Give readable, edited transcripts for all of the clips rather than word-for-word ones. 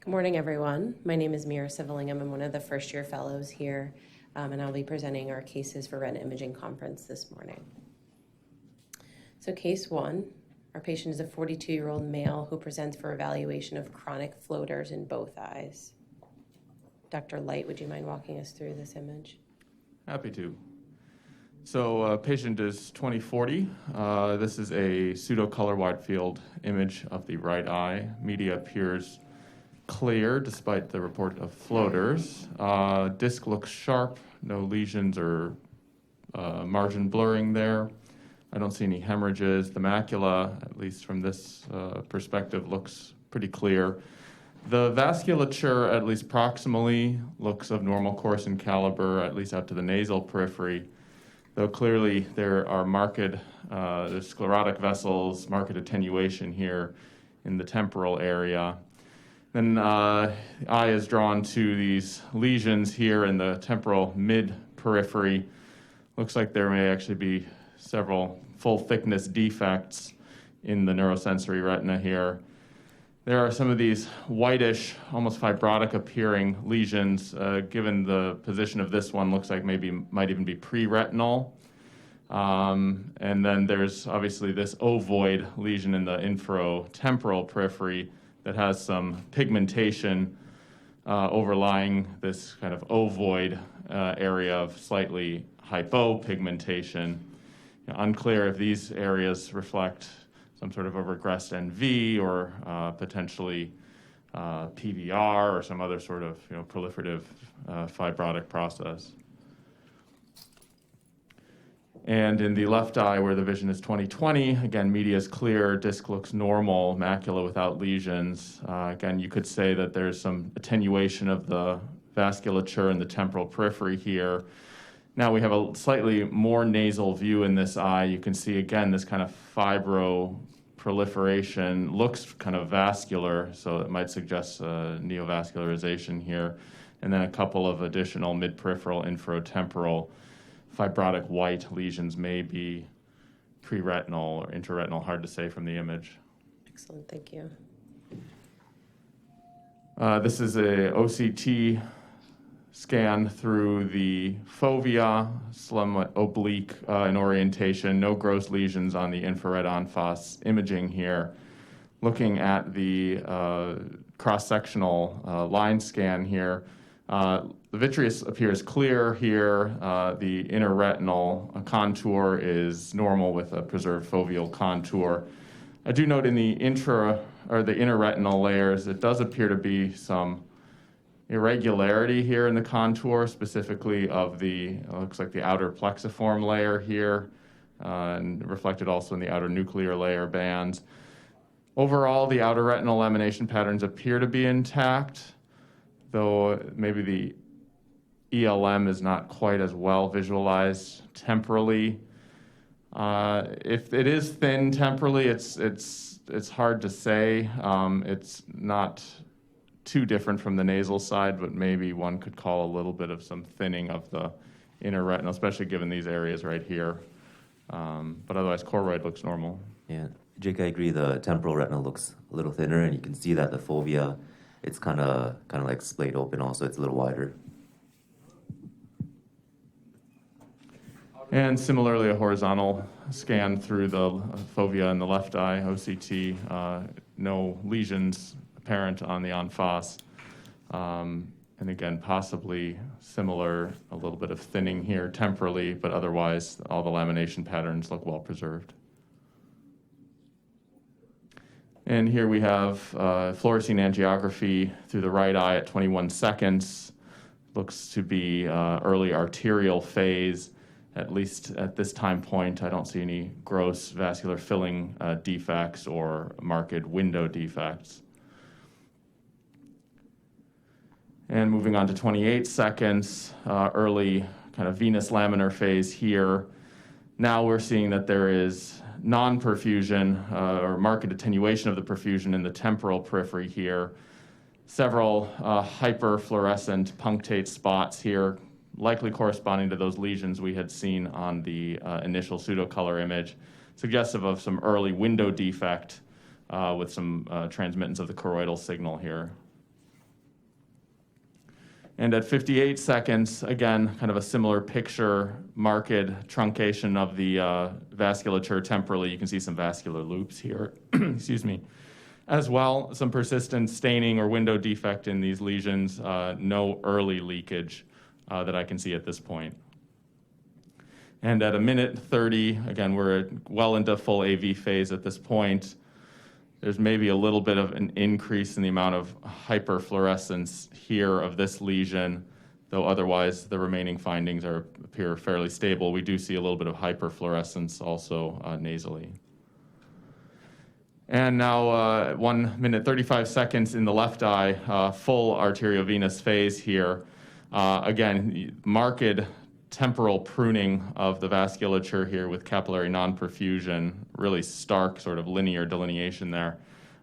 Good morning, everyone. My name is Meera Sivalingam. I'm one of the first-year fellows here, and I'll be presenting our cases for Retina Imaging Conference this morning. So case one, our patient is a 42-year-old male who presents for evaluation of chronic floaters in both eyes. Dr. Light, would you mind walking us through this image? Happy to. So patient is 2040. This is a pseudo-color wide field image of the right eye. Media appears clear despite the report of floaters. Disc looks sharp, no lesions or margin blurring there. I don't see any hemorrhages. The macula, at least from this perspective, looks pretty clear. The vasculature, at least proximally, looks of normal course and caliber, at least out to the nasal periphery, though clearly there are there's sclerotic vessels, marked attenuation here in the temporal area. Then eye is drawn to these lesions here in the temporal mid-periphery. Looks like there may actually be several full-thickness defects in the neurosensory retina here. There are some of these whitish, almost fibrotic-appearing lesions. Given the position of this one, looks like might even be pre-retinal. And then there's obviously this ovoid lesion in the inferotemporal periphery that has some pigmentation overlying this kind of ovoid area of slightly hypopigmentation. Unclear if these areas reflect some sort of a regressed NV or potentially PVR or some other sort of proliferative fibrotic process. And in the left eye, where the vision is 20/20, again, media is clear, disc looks normal, macula without lesions. Again, you could say that there's some attenuation of the vasculature in the temporal periphery here. Now we have a slightly more nasal view in this eye. You can see, again, this kind of fibroproliferation looks kind of vascular, so it might suggest neovascularization here. And then a couple of additional mid-peripheral, inferotemporal fibrotic white lesions may be pre-retinal or intraretinal, hard to say from the image. Excellent, thank you. This is a OCT scan through the fovea, somewhat oblique in orientation, no gross lesions on the infrared en face imaging here. Looking at the cross-sectional line scan here, the vitreous appears clear here. The inner retinal contour is normal with a preserved foveal contour. I do note in the inner retinal layers, it does appear to be some irregularity here in the contour, specifically of looks like the outer plexiform layer here, and reflected also in the outer nuclear layer bands. Overall, the outer retinal lamination patterns appear to be intact, though maybe the ELM is not quite as well visualized temporally. If it is thin temporally, it's hard to say. It's not too different from the nasal side, but maybe one could call a little bit of some thinning of the inner retina, especially given these areas right here. But otherwise, choroid looks normal. Yeah, Jake, I agree. The temporal retina looks a little thinner, and you can see that the fovea, it's kind of like splayed open. Also, it's a little wider. And similarly, a horizontal scan through the fovea in the left eye, OCT, no lesions apparent on the en face. And again, possibly similar, a little bit of thinning here temporally, but otherwise all the lamination patterns look well preserved. And here we have fluorescein angiography through the right eye at 21 seconds. Looks to be early arterial phase. At least at this time point, I don't see any gross vascular filling defects or marked window defects. And moving on to 28 seconds, early kind of venous laminar phase here. Now we're seeing that there is non-perfusion or marked attenuation of the perfusion in the temporal periphery here. Several hyperfluorescent punctate spots here, likely corresponding to those lesions we had seen on the initial pseudocolor image, suggestive of some early window defect with some transmittance of the choroidal signal here. And at 58 seconds, again, kind of a similar picture, marked truncation of the vasculature temporally. You can see some vascular loops here, excuse me. As well, some persistent staining or window defect in these lesions, no early leakage that I can see at this point. And at a minute 30, again, we're well into full AV phase at this point. There's maybe a little bit of an increase in the amount of hyperfluorescence here of this lesion, though otherwise the remaining findings appear fairly stable. We do see a little bit of hyperfluorescence also nasally. And now 1 minute 35 seconds in the left eye, full arteriovenous phase here. Again, marked temporal pruning of the vasculature here with capillary non-perfusion, really stark sort of linear delineation there.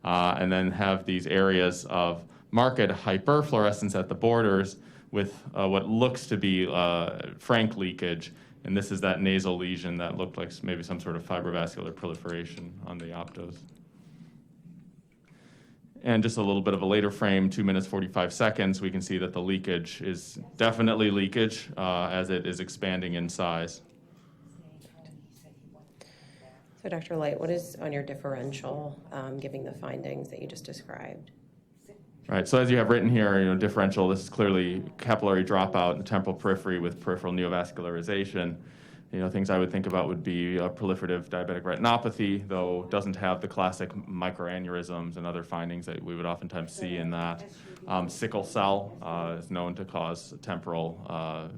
And then have these areas of marked hyperfluorescence at the borders with what looks to be frank leakage. And this is that nasal lesion that looked like maybe some sort of fibrovascular proliferation on the optos. And just a little bit of a later frame, 2 minutes, 45 seconds, we can see that the leakage is definitely leakage as it is expanding in size. So Dr. Light, what is on your differential giving the findings that you just described? Right, so as you have written here, differential, this is clearly capillary dropout in the temporal periphery with peripheral neovascularization. Things I would think about would be proliferative diabetic retinopathy, though doesn't have the classic microaneurysms and other findings that we would oftentimes see in that. Sickle cell is known to cause temporal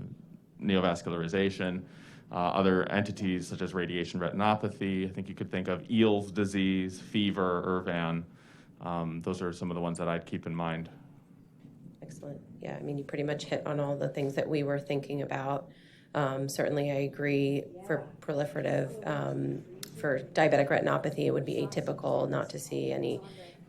neovascularization. Other entities such as radiation retinopathy, I think you could think of Eales disease, fever, Irvan. Those are some of the ones that I'd keep in mind. Excellent. Yeah, I mean, you pretty much hit on all the things that we were thinking about. Certainly, I agree for proliferative. For diabetic retinopathy, it would be atypical not to see any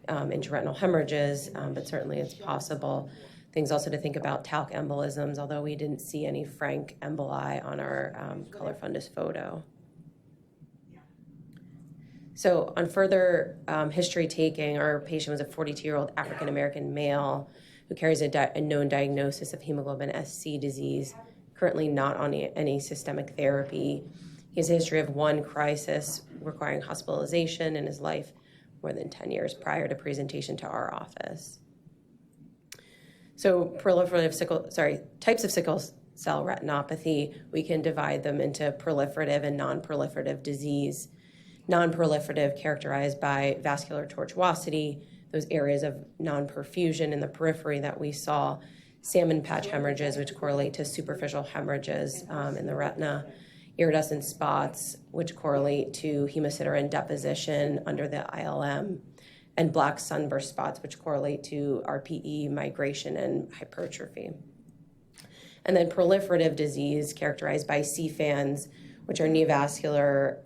intraretinal hemorrhages, but certainly it's possible. Things also to think about talc embolisms, although we didn't see any frank emboli on our color fundus photo. So on further history taking, our patient was a 42-year-old African-American male who carries a known diagnosis of hemoglobin SC disease, currently not on any systemic therapy. He has a history of one crisis requiring hospitalization in his life more than 10 years prior to presentation to our office. So types of sickle cell retinopathy, we can divide them into proliferative and non-proliferative disease. Non-proliferative characterized by vascular tortuosity, those areas of non-perfusion in the periphery that we saw, salmon patch hemorrhages, which correlate to superficial hemorrhages in the retina, iridescent spots, which correlate to hemosiderin deposition under the ILM, and black sunburst spots, which correlate to RPE, migration, and hypertrophy. And then proliferative disease characterized by CFANs, which are neovascular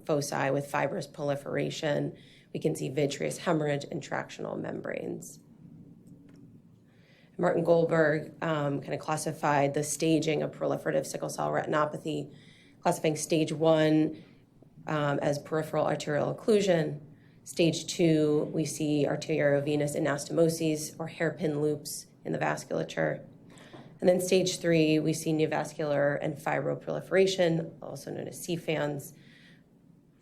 foci with fibrous proliferation. We can see vitreous hemorrhage and tractional membranes. Martin Goldberg kind of classified the staging of proliferative sickle cell retinopathy, classifying stage 1 as peripheral arterial occlusion. Stage 2, we see arteriovenous anastomoses or hairpin loops in the vasculature. And then stage 3, we see neovascular and fibroproliferation, also known as CFANs.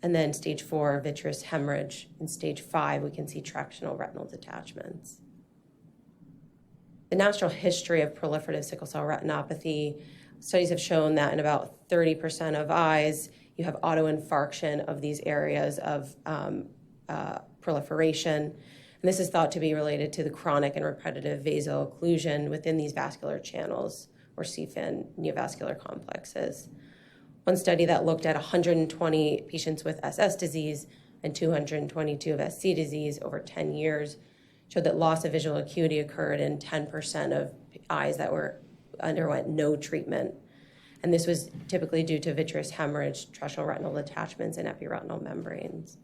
And then stage 4, vitreous hemorrhage. In stage 5, we can see tractional retinal detachments. The natural history of proliferative sickle cell retinopathy, studies have shown that in about 30% of eyes, you have autoinfarction of these areas of proliferation. And this is thought to be related to the chronic and repetitive vasoocclusion within these vascular channels or CFAN neovascular complexes. One study that looked at 120 patients with SS disease and 222 of SC disease over 10 years showed that loss of visual acuity occurred in 10% of eyes that underwent no treatment. And this was typically due to vitreous hemorrhage, tractional retinal detachments, and epiretinal membranes.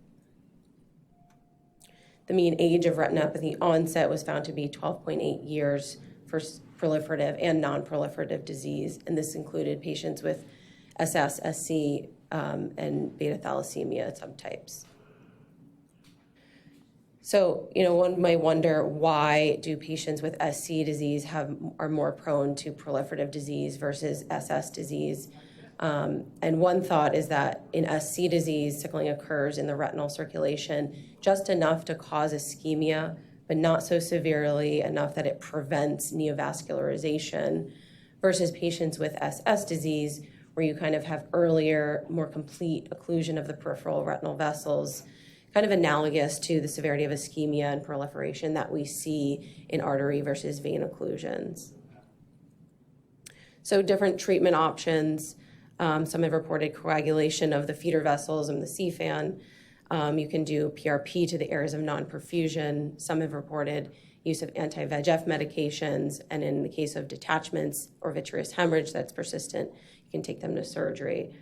The mean age of retinopathy onset was found to be 12.8 years for proliferative and non-proliferative disease, and this included patients with SS, SC, and beta thalassemia subtypes. So, one might wonder, why do patients with SC disease are more prone to proliferative disease versus SS disease? And one thought is that in SC disease, sickling occurs in the retinal circulation just enough to cause ischemia, but not so severely enough that it prevents neovascularization, versus patients with SS disease, where you kind of have earlier, more complete occlusion of the peripheral retinal vessels, kind of analogous to the severity of ischemia and proliferation that we see in artery versus vein occlusions. So different treatment options. Some have reported coagulation of the feeder vessels and the CFAN. You can do PRP to the areas of non-perfusion. Some have reported use of anti-VEGF medications, and in the case of detachments or vitreous hemorrhage that's persistent, you can take them to surgery.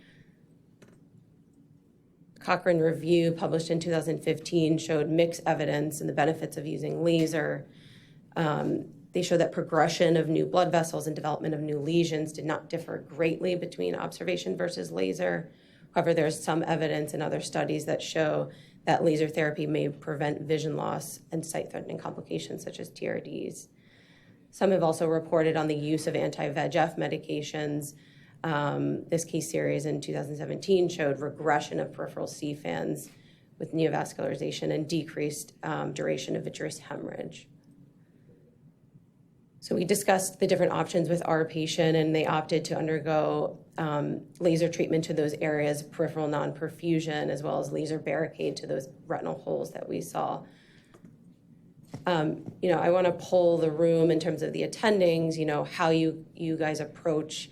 Cochrane review published in 2015 showed mixed evidence in the benefits of using laser. They show that progression of new blood vessels and development of new lesions did not differ greatly between observation versus laser. However, there's some evidence in other studies that show that laser therapy may prevent vision loss and sight-threatening complications such as TRDs. Some have also reported on the use of anti-VEGF medications. This case series in 2017 showed regression of peripheral CFANs with neovascularization and decreased duration of vitreous hemorrhage. So we discussed the different options with our patient, and they opted to undergo laser treatment to those areas, peripheral non-perfusion, as well as laser barricade to those retinal holes that we saw. I want to poll the room in terms of the attendings, how you guys approach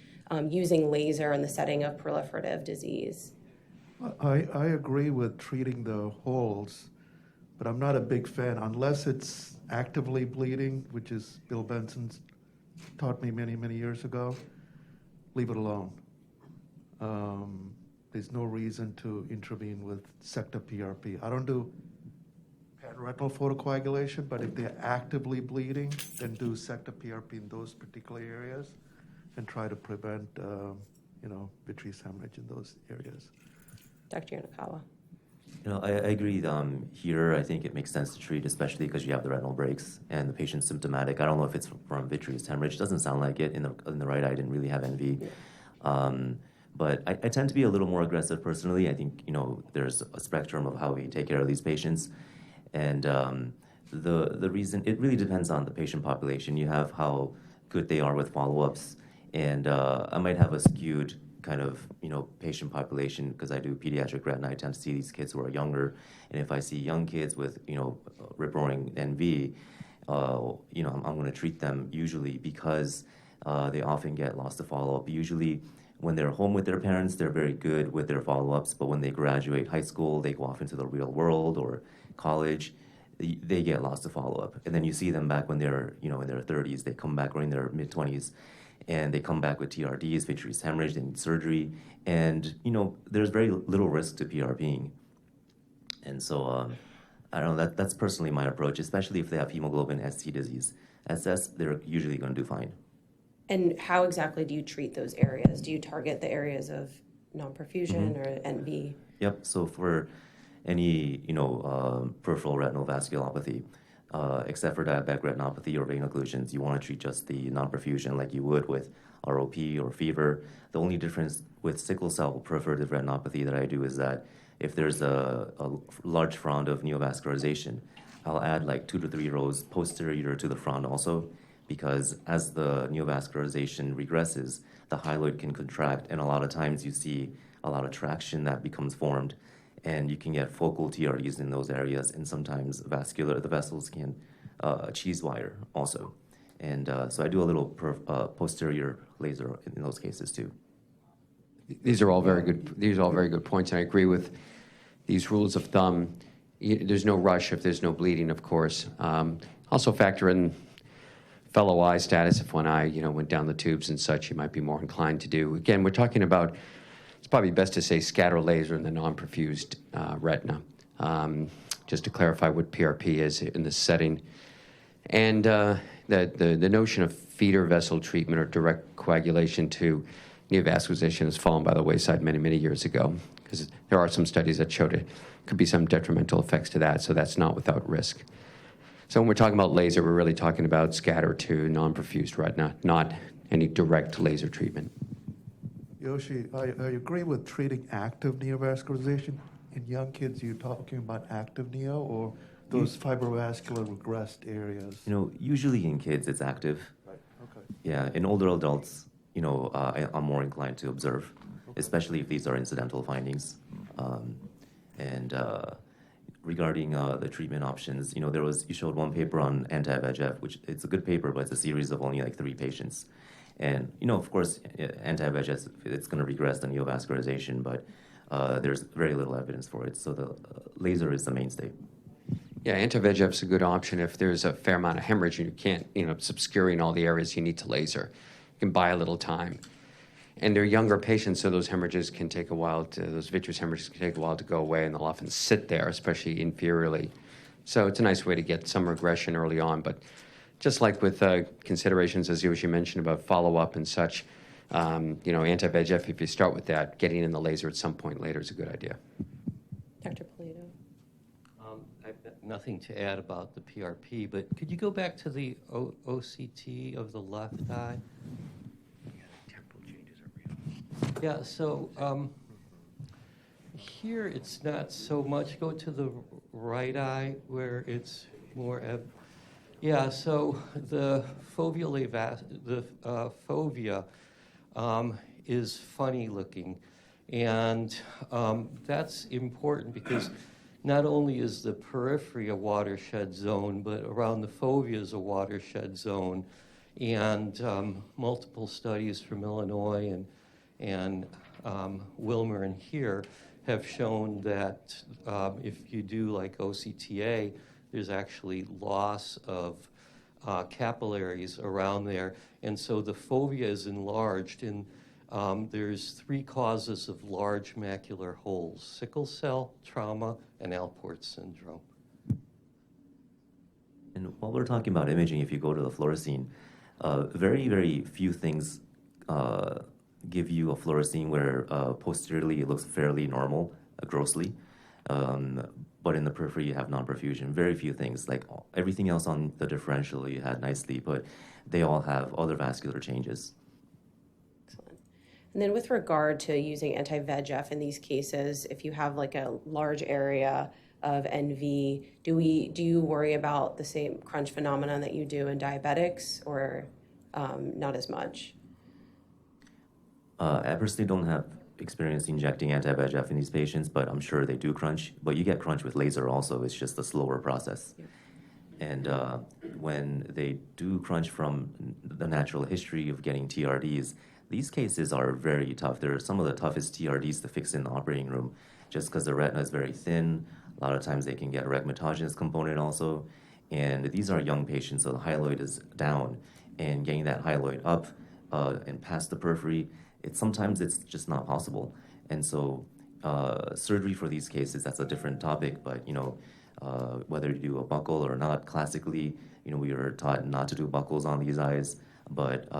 using laser in the setting of proliferative disease. I agree with treating the holes, but I'm not a big fan unless it's actively bleeding, which is Bill Benson taught me many, many years ago. Leave it alone. There's no reason to intervene with sector PRP. I don't do retinal photocoagulation, but if they're actively bleeding, then do sector PRP in those particular areas and try to prevent, vitreous hemorrhage in those areas. Dr. Yanakawa. I agree. Here, I think it makes sense to treat, especially because you have the retinal breaks and the patient's symptomatic. I don't know if it's from vitreous hemorrhage. Doesn't sound like it. In the right eye, didn't really have NV. Yeah. But I tend to be a little more aggressive personally. I think, there's a spectrum of how we take care of these patients. And the reason, it really depends on the patient population. You have how good they are with follow-ups. And I might have a skewed kind of, patient population because I do pediatric retina. I tend to see these kids who are younger. And if I see young kids with, rip-roaring NV, I'm going to treat them usually because they often get lost to follow-up. Usually when they're home with their parents, they're very good with their follow-ups. But when they graduate high school, they go off into the real world or college, they get lost to follow-up. And then you see them back when they're, in their 30s. They come back or in their mid-20s. And they come back with TRDs, vitreous hemorrhage, they need surgery. And, there's very little risk to PRPing. And so, I don't know, that's personally my approach, especially if they have hemoglobin SC disease. SS, they're usually going to do fine. And how exactly do you treat those areas? Do you target the areas of non-perfusion or NV? Yep, so for any, peripheral retinal vasculopathy, except for diabetic retinopathy or vein occlusions, you want to treat just the non-perfusion like you would with ROP or fever. The only difference with sickle cell proliferative retinopathy that I do is that if there's a large front of neovascularization, I'll add like 2 to 3 rows posterior to the front also, because as the neovascularization regresses, the hyaloid can contract, and a lot of times you see a lot of traction that becomes formed. And you can get focal TRDs in those areas, and sometimes the vessels can cheese wire also. And so I do a little posterior laser in those cases too. These are all very good. These are all very good points, and I agree with these rules of thumb. There's no rush if there's no bleeding, of course. Also factor in fellow eye status. If one eye, went down the tubes and such, you might be more inclined to do. Again, we're talking about. It's probably best to say scatter laser in the non-perfused retina, just to clarify what PRP is in this setting. And the notion of feeder vessel treatment or direct coagulation to neovascularization has fallen by the wayside many, many years ago, because there are some studies that showed it could be some detrimental effects to that, so that's not without risk. So when we're talking about laser, we're really talking about scatter to non-perfused retina, not any direct laser treatment. Yoshi, I agree with treating active neovascularization. In young kids, you're talking about active neo or those fibrovascular regressed areas? Usually in kids, it's active. Right, okay. Yeah, in older adults, I'm more inclined to observe, especially if these are incidental findings. And regarding the treatment options, you showed one paper on anti-VEGF, which it's a good paper, but it's a series of only like 3 patients. And, of course, anti-VEGF, it's going to regress the neovascularization, but there's very little evidence for it. So the laser is the mainstay. Yeah, anti-VEGF is a good option if there's a fair amount of hemorrhage and you can't, it's obscuring all the areas you need to laser. You can buy a little time. And they're younger patients, so those hemorrhages can take a while those vitreous hemorrhages can take a while to go away, and they'll often sit there, especially inferiorly. So it's a nice way to get some regression early on. But just like with considerations, as Yoshi mentioned, about follow-up and such, anti-VEGF, if you start with that, getting in the laser at some point later is a good idea. Dr. Polito. I've got nothing to add about the PRP, but could you go back to the OCT of the left eye? Temporal changes are real. Yeah, so here it's not so much. Go to the right eye where it's more. So the fovea is funny looking, and that's important because not only is the periphery a watershed zone, but around the fovea is a watershed zone. And multiple studies from Illinois and Wilmer and here have shown that if you do like OCTA, there's actually loss of capillaries around there. And so the fovea is enlarged, and there's 3 causes of large macular holes: sickle cell, trauma, and Alport syndrome. And while we're talking about imaging, if you go to the fluorescein, very, very few things give you a fluorescein where posteriorly it looks fairly normal, grossly. But in the periphery, you have non-perfusion. Very few things. Like everything else on the differential you had nicely, but they all have other vascular changes. Excellent. And then with regard to using anti-VEGF in these cases, if you have like a large area of NV, do you worry about the same crunch phenomenon that you do in diabetics, or not as much? I personally don't have experience injecting anti-VEGF in these patients, but I'm sure they do crunch. But you get crunch with laser also. It's just a slower process. Yeah. And when they do crunch from the natural history of getting TRDs, these cases are very tough. They're some of the toughest TRDs to fix in the operating room, just because the retina is very thin. A lot of times they can get a rhegmatogenous component also. And these are young patients, so the hyaloid is down. And getting that hyaloid up and past the periphery, sometimes it's just not possible. And so surgery for these cases, that's a different topic. But, whether you do a buckle or not, classically, we were taught not to do buckles on these eyes. But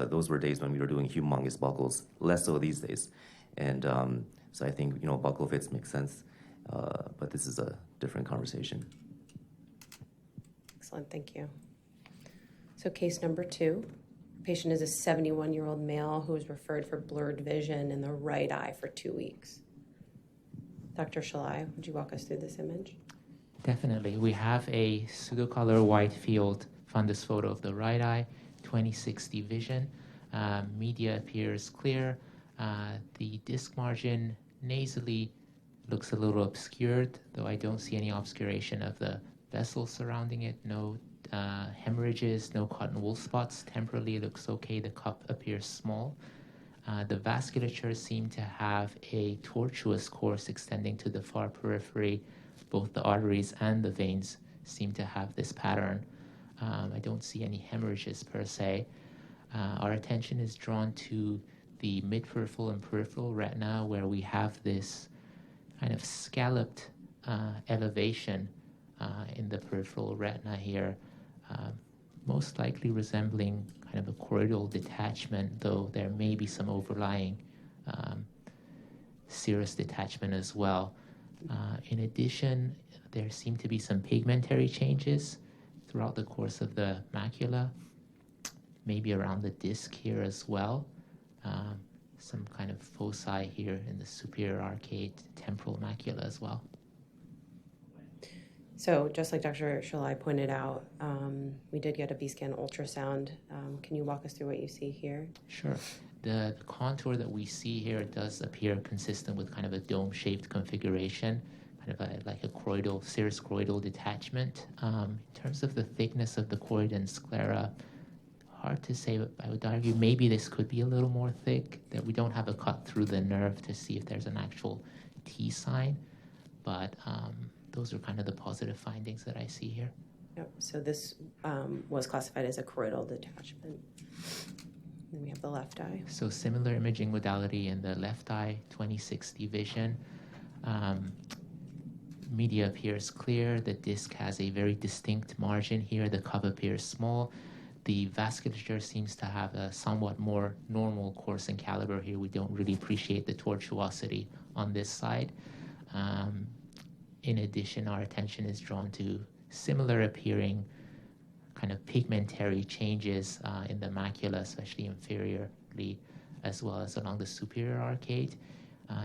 those were days when we were doing humongous buckles, less so these days. And so I think, buckle fits make sense. But this is a different conversation. Excellent, thank you. So case number 2. Patient is a 71-year-old male who was referred for blurred vision in the right eye for 2 weeks. Dr. Shalai, would you walk us through this image? Definitely. We have a pseudocolor white field fundus photo of the right eye, 20/60 vision. Media appears clear. The disc margin nasally looks a little obscured, though I don't see any obscuration of the vessels surrounding it. No hemorrhages, no cotton wool spots. Temporally looks okay. The cup appears small. The vasculature seemed to have a tortuous course extending to the far periphery. Both the arteries and the veins seem to have this pattern. I don't see any hemorrhages per se. Our attention is drawn to the mid-peripheral and peripheral retina, where we have this kind of scalloped elevation in the peripheral retina here. most likely resembling kind of a choroidal detachment, though there may be some overlying serous detachment as well. In addition, there seem to be some pigmentary changes throughout the course of the macula, maybe around the disc here as well. Some kind of foci here in the superior arcade temporal macula as well. So just like Dr. Shalai pointed out, we did get a B-scan ultrasound. Can you walk us through what you see here? Sure. The contour that we see here does appear consistent with kind of a dome-shaped configuration, kind of like a choroidal, serous choroidal detachment. In terms of the thickness of the choroid and sclera, hard to say, but I would argue maybe this could be a little more thick, that we don't have a cut through the nerve to see if there's an actual T sign, but those are kind of the positive findings that I see here. Yep. So this was classified as a choroidal detachment. Then we have the left eye. So similar imaging modality in the left eye, 20/60 vision. Media appears clear. The disc has a very distinct margin here. The cup appears small. The vasculature seems to have a somewhat more normal course and caliber here. We don't really appreciate the tortuosity on this side. In addition, our attention is drawn to similar appearing kind of pigmentary changes in the macula, especially inferiorly, as well as along the superior arcade.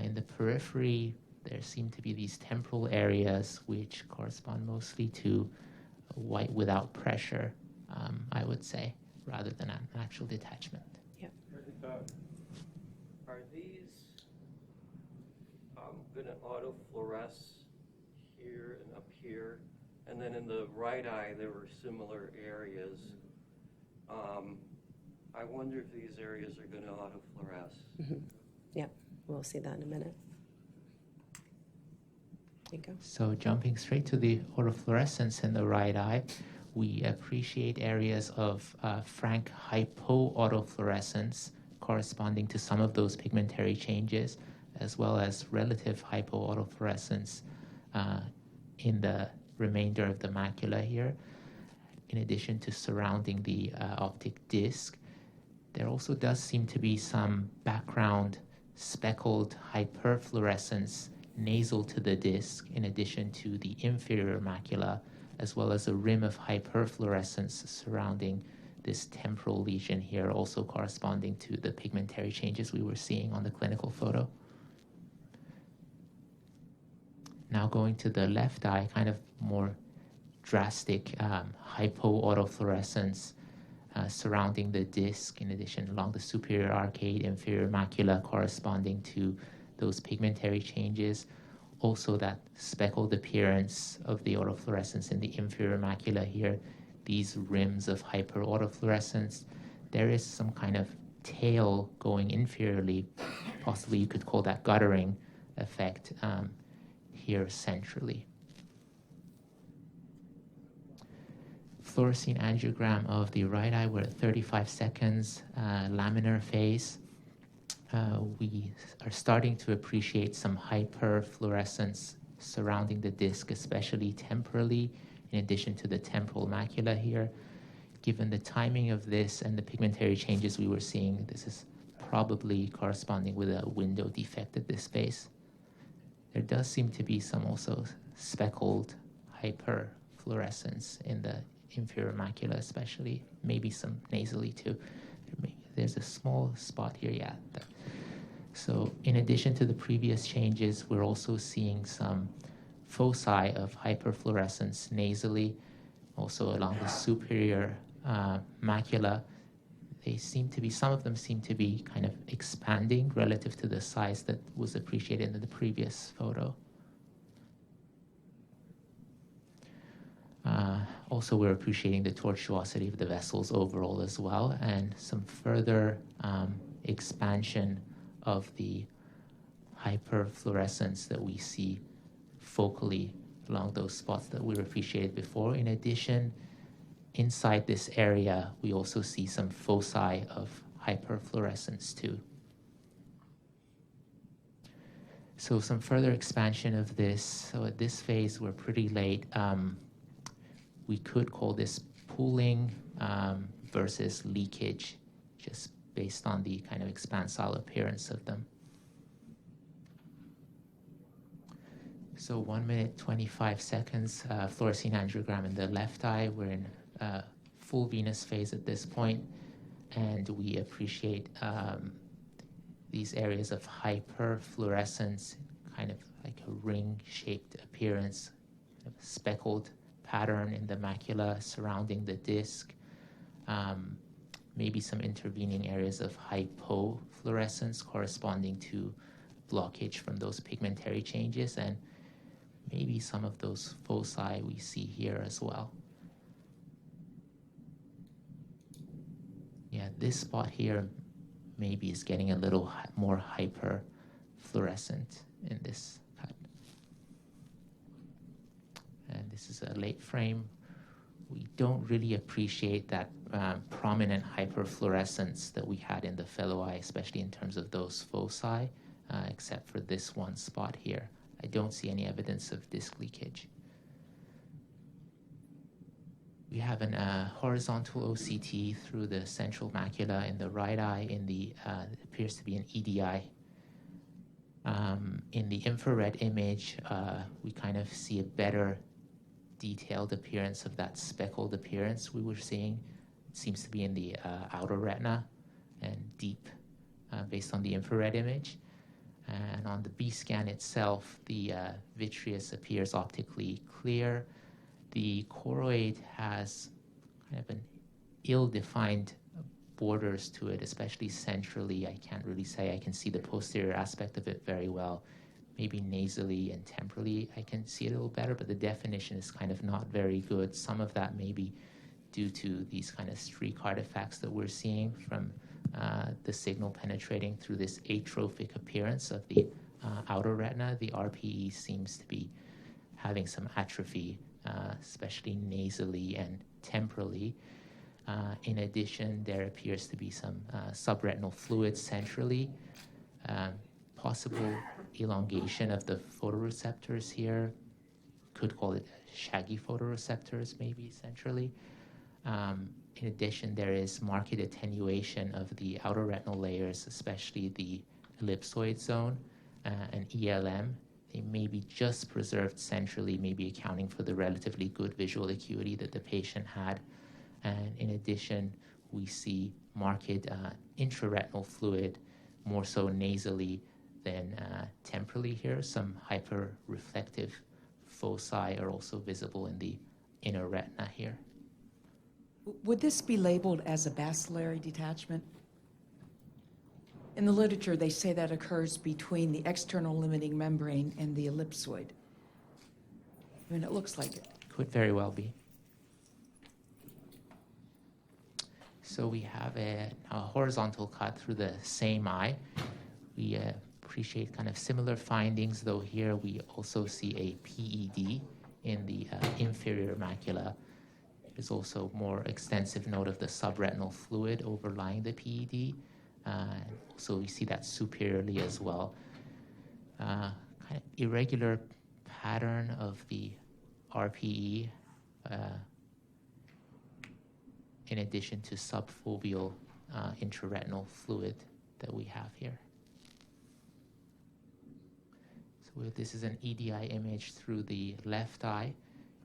In the periphery, there seem to be these temporal areas which correspond mostly to white without pressure, I would say, rather than an actual detachment. Yep. Are these going to autofluoresce here and up here? And then in the right eye, there were similar areas. I wonder if these areas are going to autofluoresce. Mm-hmm. Yep. We'll see that in a minute. There you go. So jumping straight to the autofluorescence in the right eye, we appreciate areas of frank hypoautofluorescence corresponding to some of those pigmentary changes, as well as relative hypoautofluorescence in the remainder of the macula here. In addition to surrounding the optic disc, there also does seem to be some background speckled hyperfluorescence nasal to the disc, in addition to the inferior macula, as well as a rim of hyperfluorescence surrounding this temporal lesion here, also corresponding to the pigmentary changes we were seeing on the clinical photo. Now going to the left eye, kind of more drastic hypoautofluorescence surrounding the disc, in addition along the superior arcade, inferior macula corresponding to those pigmentary changes. Also that speckled appearance of the autofluorescence in the inferior macula here, these rims of hyperautofluorescence. There is some kind of tail going inferiorly, possibly you could call that guttering effect here centrally. Fluorescein angiogram of the right eye, we're at 35 seconds, laminar phase. We are starting to appreciate some hyperfluorescence surrounding the disc, especially temporally, in addition to the temporal macula here. Given the timing of this and the pigmentary changes we were seeing, this is probably corresponding with a window defect at this phase. There does seem to be some also speckled hyperfluorescence in the inferior macula especially, maybe some nasally too. There's a small spot here, yeah. So in addition to the previous changes, we're also seeing some foci of hyperfluorescence nasally, also along the superior macula. They seem to be, some of them seem to be kind of expanding relative to the size that was appreciated in the previous photo. Also, we're appreciating the tortuosity of the vessels overall as well, and some further expansion of the hyperfluorescence that we see focally along those spots that we appreciated before. In addition, inside this area, we also see some foci of hyperfluorescence too. So some further expansion of this. So at this phase, we're pretty late. We could call this pooling versus leakage, just based on the kind of expansile appearance of them. So 1 minute, 25 seconds, fluorescein angiogram in the left eye. We're in full venous phase at this point, and we appreciate these areas of hyperfluorescence, kind of like a ring-shaped appearance, kind of speckled pattern in the macula surrounding the disc. Maybe some intervening areas of hypofluorescence corresponding to blockage from those pigmentary changes, and maybe some of those foci we see here as well. Yeah, this spot here maybe is getting a little more hyperfluorescent in this cut. And this is a late frame. We don't really appreciate that prominent hyperfluorescence that we had in the fellow eye, especially in terms of those foci, except for this one spot here. I don't see any evidence of disc leakage. We have an horizontal OCT through the central macula in the right eye. In the it appears to be an EDI. In the infrared image, we kind of see a better detailed appearance of that speckled appearance we were seeing. It seems to be in the outer retina and deep based on the infrared image. And on the B scan itself, the vitreous appears optically clear. The choroid has kind of an ill-defined borders to it, especially centrally. I can't really say I can see the posterior aspect of it very well. Maybe nasally and temporally I can see it a little better, but the definition is kind of not very good. Some of that may be due to these kind of streak artifacts that we're seeing from the signal penetrating through this atrophic appearance of the outer retina. The RPE seems to be having some atrophy, especially nasally and temporally. In addition, there appears to be some subretinal fluid centrally, possible elongation of the photoreceptors here. Could call it shaggy photoreceptors, maybe centrally. In addition, there is marked attenuation of the outer retinal layers, especially the ellipsoid zone and ELM. They may be just preserved centrally, maybe accounting for the relatively good visual acuity that the patient had. And in addition, we see marked intraretinal fluid, more so nasally than temporally here. Some hyperreflective foci are also visible in the inner retina here. Would this be labeled as a bacillary detachment? In the literature, they say that occurs between the external limiting membrane and the ellipsoid. I mean, it looks like it. Could very well be. So we have a horizontal cut through the same eye. We appreciate kind of similar findings, though here we also see a PED in the inferior macula. There's also more extensive note of the subretinal fluid overlying the PED. So we see that superiorly as well. Kind of irregular pattern of the RPE in addition to subfoveal intraretinal fluid that we have here. So this is an EDI image through the left eye.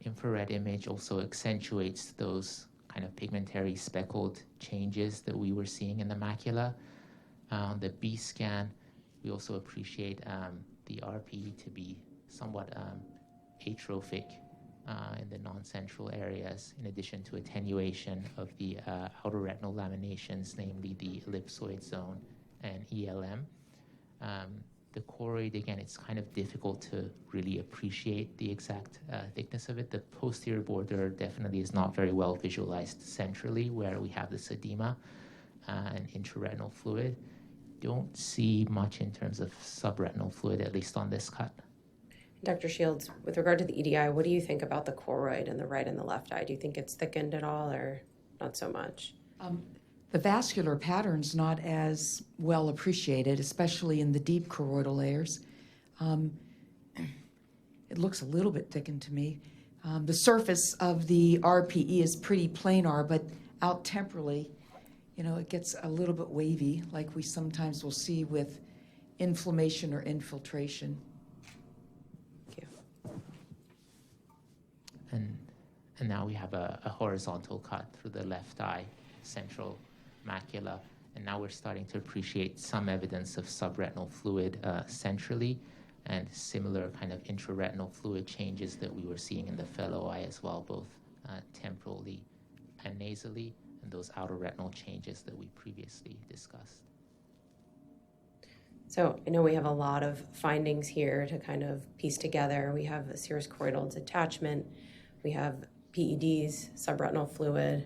Infrared image also accentuates those kind of pigmentary speckled changes that we were seeing in the macula. On the B scan, we also appreciate the RPE to be somewhat atrophic in the non-central areas, in addition to attenuation of the outer retinal laminations, namely the ellipsoid zone and ELM. The choroid, again, it's kind of difficult to really appreciate the exact thickness of it. The posterior border definitely is not very well visualized centrally, where we have this edema and intraretinal fluid. Don't see much in terms of subretinal fluid, at least on this cut. Dr. Shields, with regard to the EDI, what do you think about the choroid in the right and the left eye? Do you think it's thickened at all or not so much? The vascular pattern's not as well appreciated, especially in the deep choroidal layers. It looks a little bit thickened to me. The surface of the RPE is pretty planar, but out temporally, it gets a little bit wavy, like we sometimes will see with inflammation or infiltration. Thank you. And now we have a horizontal cut through the left eye, central macula. And now we're starting to appreciate some evidence of subretinal fluid centrally, and similar kind of intraretinal fluid changes that we were seeing in the fellow eye as well, both temporally and nasally, and those outer retinal changes that we previously discussed. So I know we have a lot of findings here to kind of piece together. We have a serous choroidal detachment, we have PEDs, subretinal fluid,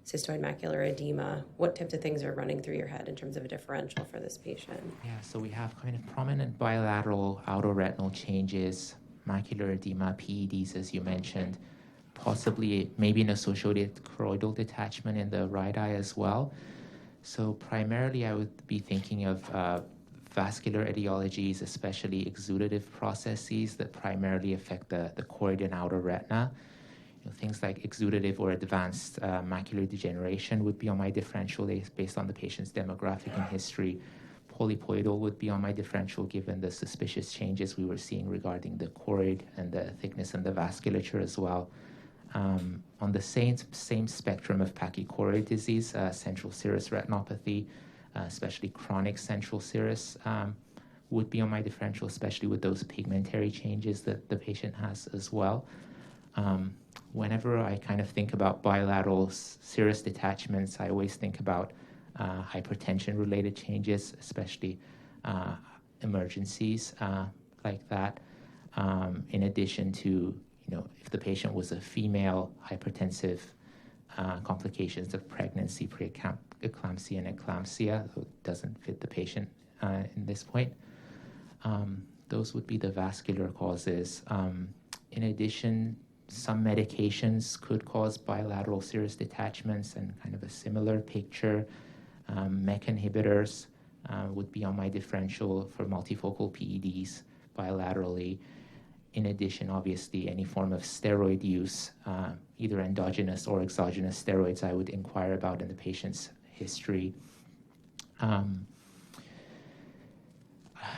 cystoid macular edema. What types of things are running through your head in terms of a differential for this patient? Yeah, so we have kind of prominent bilateral outer retinal changes, macular edema, PEDs, as you mentioned, possibly maybe an associated choroidal detachment in the right eye as well. So primarily I would be thinking of vascular etiologies, especially exudative processes that primarily affect the choroid and outer retina. Things like exudative or advanced macular degeneration would be on my differential based on the patient's demographic and history. Polypoidal would be on my differential given the suspicious changes we were seeing regarding the choroid and the thickness and the vasculature as well. On the same spectrum of pachychoroid disease, central serous retinopathy, especially chronic central serous, would be on my differential, especially with those pigmentary changes that the patient has as well. Whenever I kind of think about bilateral serous detachments, I always think about hypertension-related changes, especially emergencies like that. In addition to, if the patient was a female, hypertensive complications of pregnancy, preeclampsia, and eclampsia, doesn't fit the patient in this point. Those would be the vascular causes. In addition, some medications could cause bilateral serous detachments and kind of a similar picture. MEK inhibitors would be on my differential for multifocal PEDs bilaterally. In addition, obviously, any form of steroid use, either endogenous or exogenous steroids, I would inquire about in the patient's history.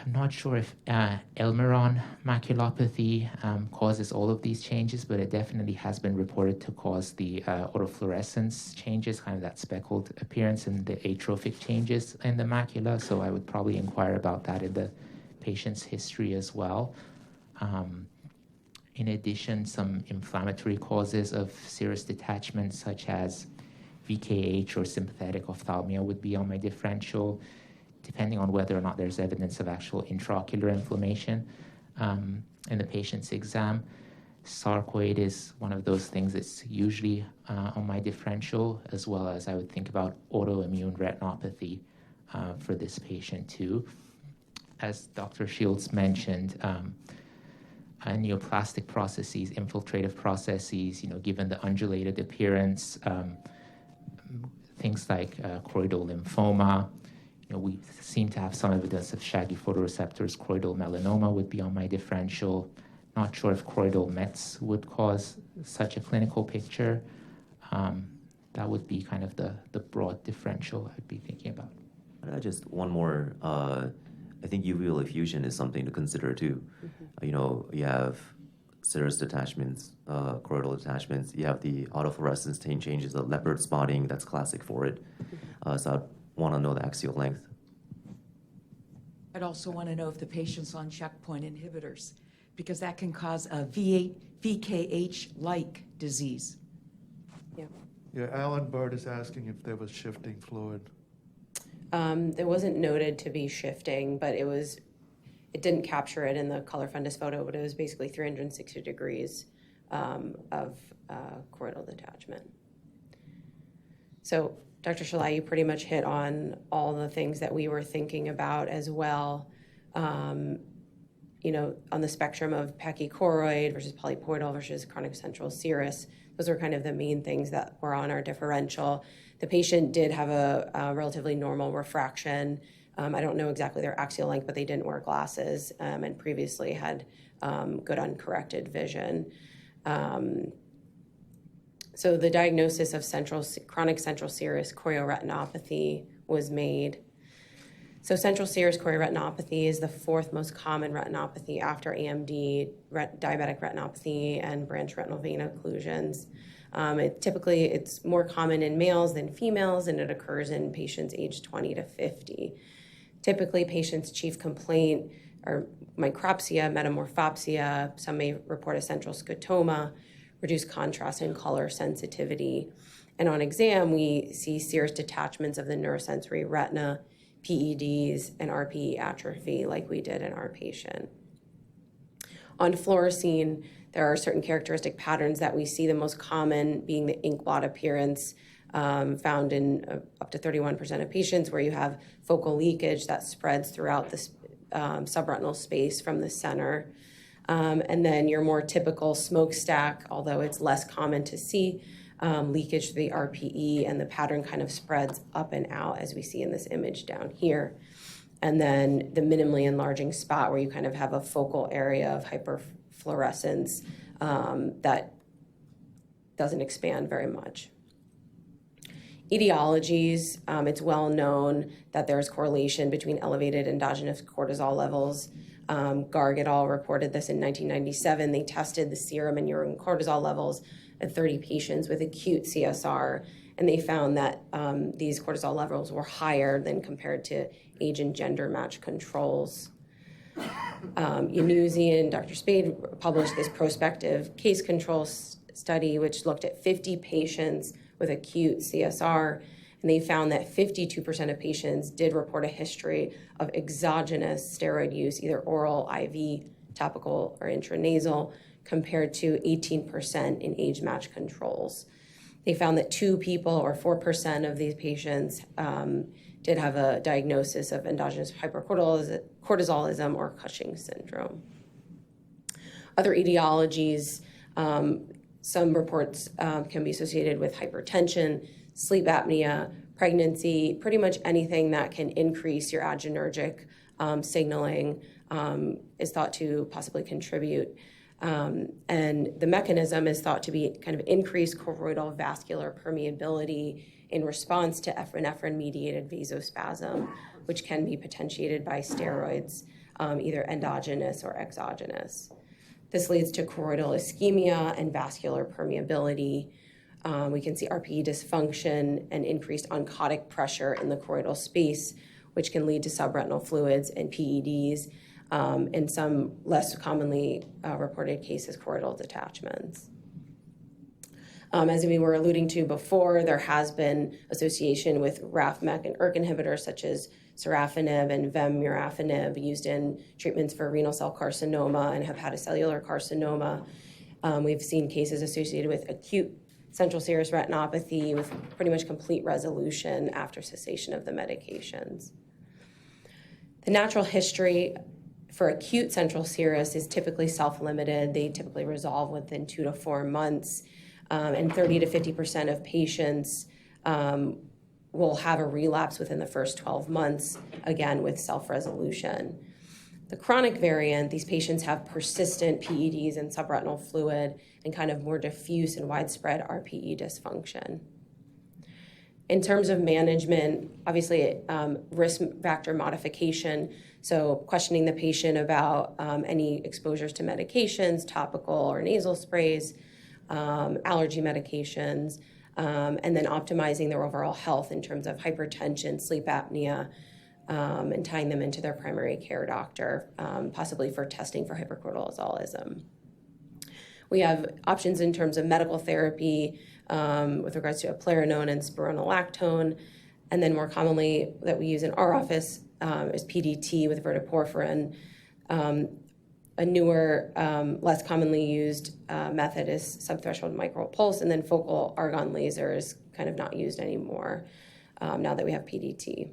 I'm not sure if Elmeron maculopathy causes all of these changes, but it definitely has been reported to cause the autofluorescence changes, kind of that speckled appearance, and the atrophic changes in the macula. So I would probably inquire about that in the patient's history as well. In addition, some inflammatory causes of serous detachment, such as VKH or sympathetic ophthalmia, would be on my differential, depending on whether or not there's evidence of actual intraocular inflammation in the patient's exam. Sarcoid is one of those things that's usually on my differential, as well as I would think about autoimmune retinopathy for this patient too. As Dr. Shields mentioned, neoplastic processes, infiltrative processes, given the undulated appearance, things like choroidal lymphoma. We seem to have some evidence of shaggy photoreceptors. Choroidal melanoma would be on my differential. Not sure if choroidal Mets would cause such a clinical picture. That would be kind of the broad differential I'd be thinking about. Just one more. I think uveal effusion is something to consider too. Mm-hmm. You have serous detachments, choroidal detachments. You have the autofluorescence changes, the leopard spotting. That's classic for it. So I'd want to know the axial length. I'd also want to know if the patient's on checkpoint inhibitors, because that can cause a VKH-like disease. Yeah, Alan Bird is asking if there was shifting fluid. It wasn't noted to be shifting, but it didn't capture it in the color fundus photo, but it was basically 360 degrees of choroidal detachment. So Dr. Shalai, you pretty much hit on all the things that we were thinking about as well. On the spectrum of pachychoroid versus polypoidal versus chronic central serous, those are kind of the main things that were on our differential. The patient did have a relatively normal refraction. I don't know exactly their axial length, but they didn't wear glasses and previously had good uncorrected vision. So the diagnosis of chronic central serous chorioretinopathy was made. So central serous chorioretinopathy is the fourth most common retinopathy after AMD, diabetic retinopathy, and branch retinal vein occlusions. It's more common in males than females, and it occurs in patients aged 20 to 50. Typically, patients' chief complaint are micropsia, metamorphopsia. Some may report a central scotoma, reduced contrast and color sensitivity. And on exam, we see serous detachments of the neurosensory retina, PEDs, and RPE atrophy like we did in our patient. On fluorescein, there are certain characteristic patterns that we see, the most common being the ink blot appearance found in up to 31% of patients, where you have focal leakage that spreads throughout the subretinal space from the center. And then your more typical smokestack, although it's less common to see, leakage through the RPE, and the pattern kind of spreads up and out as we see in this image down here. And then the minimally enlarging spot, where you kind of have a focal area of hyperfluorescence that doesn't expand very much. Etiologies, it's well known that there's correlation between elevated endogenous cortisol levels. Garg et al. Reported this in 1997. They tested the serum and urine cortisol levels in 30 patients with acute CSR, and they found that these cortisol levels were higher than compared to age and gender matched controls. Yanuzzi and Dr. Spade published this prospective case control study, which looked at 50 patients with acute CSR, and they found that 52% of patients did report a history of exogenous steroid use, either oral, IV, topical, or intranasal, compared to 18% in age-matched controls. They found that 2 people, or 4% of these patients, did have a diagnosis of endogenous hypercortisolism or Cushing's syndrome. Other etiologies, some reports can be associated with hypertension, sleep apnea, pregnancy. Pretty much anything that can increase your adrenergic signaling is thought to possibly contribute. And the mechanism is thought to be kind of increased choroidal vascular permeability in response to epinephrine-mediated vasospasm, which can be potentiated by steroids, either endogenous or exogenous. This leads to choroidal ischemia and vascular permeability. We can see RPE dysfunction and increased oncotic pressure in the choroidal space, which can lead to subretinal fluids and PEDs, in some less commonly reported cases, choroidal detachments. As we were alluding to before, there has been association with RAF, MEK, and ERK inhibitors such as sorafenib and vemurafenib used in treatments for renal cell carcinoma and hepatocellular carcinoma. We've seen cases associated with acute central serous retinopathy with pretty much complete resolution after cessation of the medications. The natural history for acute central serous is typically self-limited. They typically resolve within 2 to 4 months, and 30 to 50% of patients will have a relapse within the first 12 months, again with self-resolution. The chronic variant, these patients have persistent PEDs and subretinal fluid and kind of more diffuse and widespread RPE dysfunction. In terms of management, obviously risk factor modification, so questioning the patient about any exposures to medications, topical or nasal sprays, allergy medications, and then optimizing their overall health in terms of hypertension, sleep apnea, and tying them into their primary care doctor, possibly for testing for hypercortisolism. We have options in terms of medical therapy with regards to eplerenone and spironolactone, and then more commonly that we use in our office is PDT with verteporfin. A newer, less commonly used method is subthreshold micropulse, and then focal argon laser is kind of not used anymore now that we have PDT.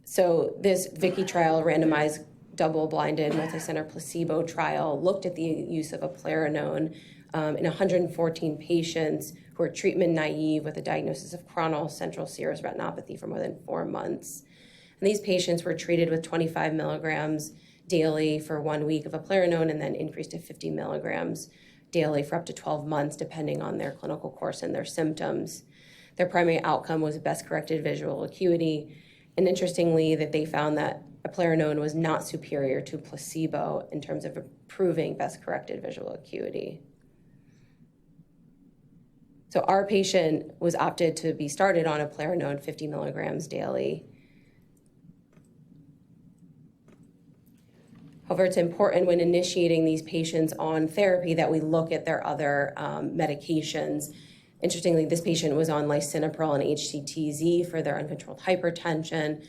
So this Vicky trial, randomized, double-blinded, multi-center placebo trial, looked at the use of eplerenone in 114 patients who were treatment naive with a diagnosis of chronic central serous retinopathy for more than 4 months. And these patients were treated with 25 milligrams daily for 1 week of eplerenone and then increased to 50 milligrams daily for up to 12 months, depending on their clinical course and their symptoms. Their primary outcome was best-corrected visual acuity, and interestingly, that they found that eplerenone was not superior to placebo in terms of improving best-corrected visual acuity. So our patient was opted to be started on eplerenone 50 milligrams daily. However, it's important when initiating these patients on therapy that we look at their other medications. Interestingly, this patient was on lisinopril and HCTZ for their uncontrolled hypertension.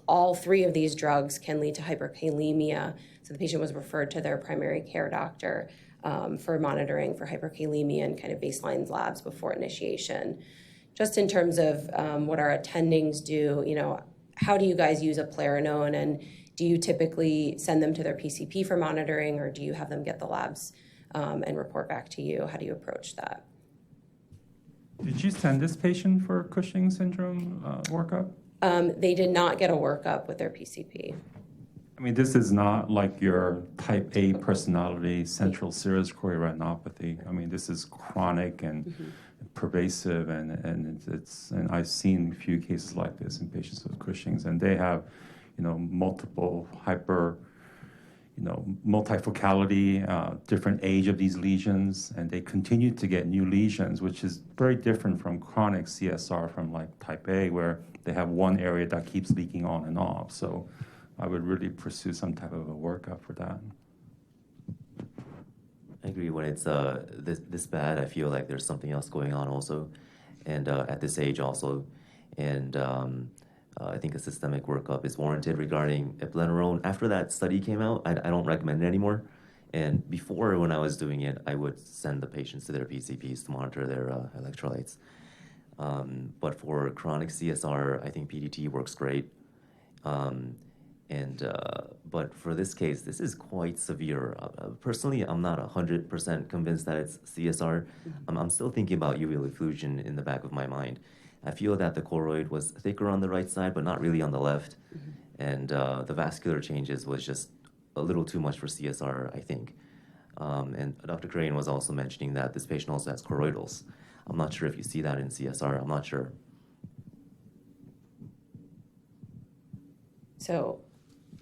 All three of these drugs can lead to hyperkalemia, so the patient was referred to their primary care doctor for monitoring for hyperkalemia and kind of baseline labs before initiation. Just in terms of what our attendings do, how do you guys use eplerenone, and do you typically send them to their PCP for monitoring, or do you have them get the labs and report back to you? How do you approach that? Did you send this patient for Cushing syndrome workup? They did not get a workup with their PCP. I mean, this is not like your type A personality central serous chorioretinopathy. I mean, this is chronic and pervasive, and I've seen a few cases like this in patients with Cushing's, and they have, multiple multifocality, different age of these lesions, and they continue to get new lesions, which is very different from chronic CSR from like type A, where they have one area that keeps leaking on and off. So I would really pursue some type of a workup for that. I agree. When it's this bad, I feel like there's something else going on also, and at this age also, and I think a systemic workup is warranted regarding eplerenone. After that study came out, I don't recommend it anymore. And before, when I was doing it, I would send the patients to their PCPs to monitor their electrolytes. But for chronic CSR, I think PDT works great. But for this case, this is quite severe. Personally, I'm not 100% convinced that it's CSR. I'm still thinking about uveal effusion in the back of my mind. I feel that the choroid was thicker on the right side, but not really on the left. And the vascular changes was just a little too much for CSR, I think. And Dr. Crane was also mentioning that this patient also has choroidals. I'm not sure if you see that in CSR. I'm not sure. So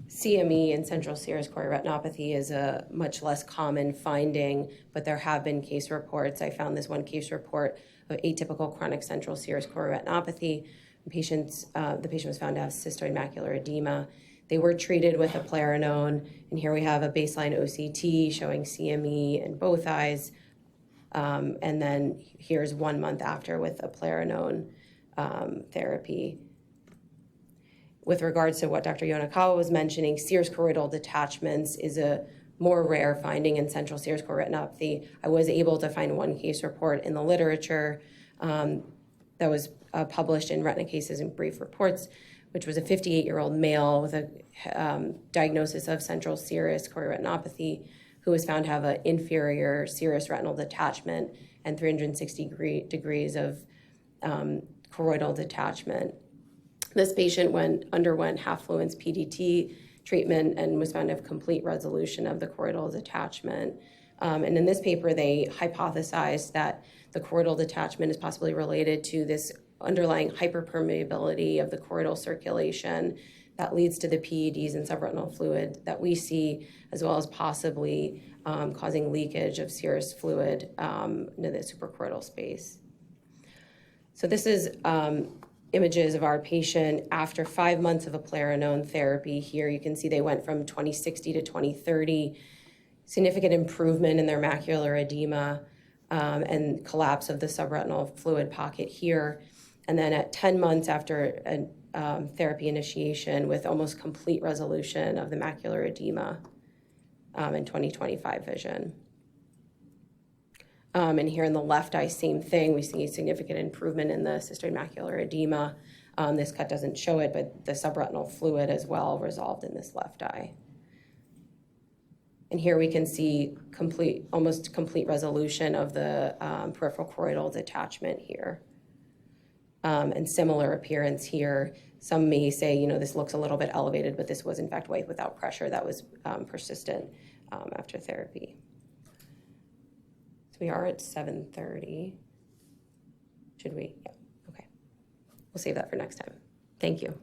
CME and central serous chorioretinopathy is a much less common finding, but there have been case reports. I found this one case report of atypical chronic central serous chorioretinopathy. The patient was found to have cystoid macular edema. They were treated with eplerenone, and here we have a baseline OCT showing CME in both eyes, and then here's 1 month after with eplerenone therapy. With regards to what Dr. Yonakawa was mentioning, serous choroidal detachments is a more rare finding in central serous chorioretinopathy. I was able to find one case report in the literature that was published in Retina Cases and Brief Reports, which was a 58-year-old male with a diagnosis of central serous chorioretinopathy who was found to have an inferior serous retinal detachment and 360 degrees of choroidal detachment. This patient underwent half-fluence PDT treatment and was found to have complete resolution of the choroidal detachment. And in this paper, they hypothesized that the choroidal detachment is possibly related to this underlying hyperpermeability of the choroidal circulation that leads to the PEDs and subretinal fluid that we see, as well as possibly causing leakage of serous fluid into the suprachoroidal space. So this is images of our patient after 5 months of eplerenone therapy. Here you can see they went from 20/60 to 20/30, significant improvement in their macular edema and collapse of the subretinal fluid pocket here. And then at 10 months after therapy initiation with almost complete resolution of the macular edema and 20/25 vision. And here in the left eye, same thing. We see significant improvement in the cystoid macular edema. This cut doesn't show it, but the subretinal fluid as well resolved in this left eye. And here we can see almost complete resolution of the peripheral choroidal detachment here. and similar appearance here. Some may say, you know, this looks a little bit elevated, but this was in fact white without pressure that was persistent after therapy. So we are at 7:30. Should we? Yeah, okay. We'll save that for next time. Thank you.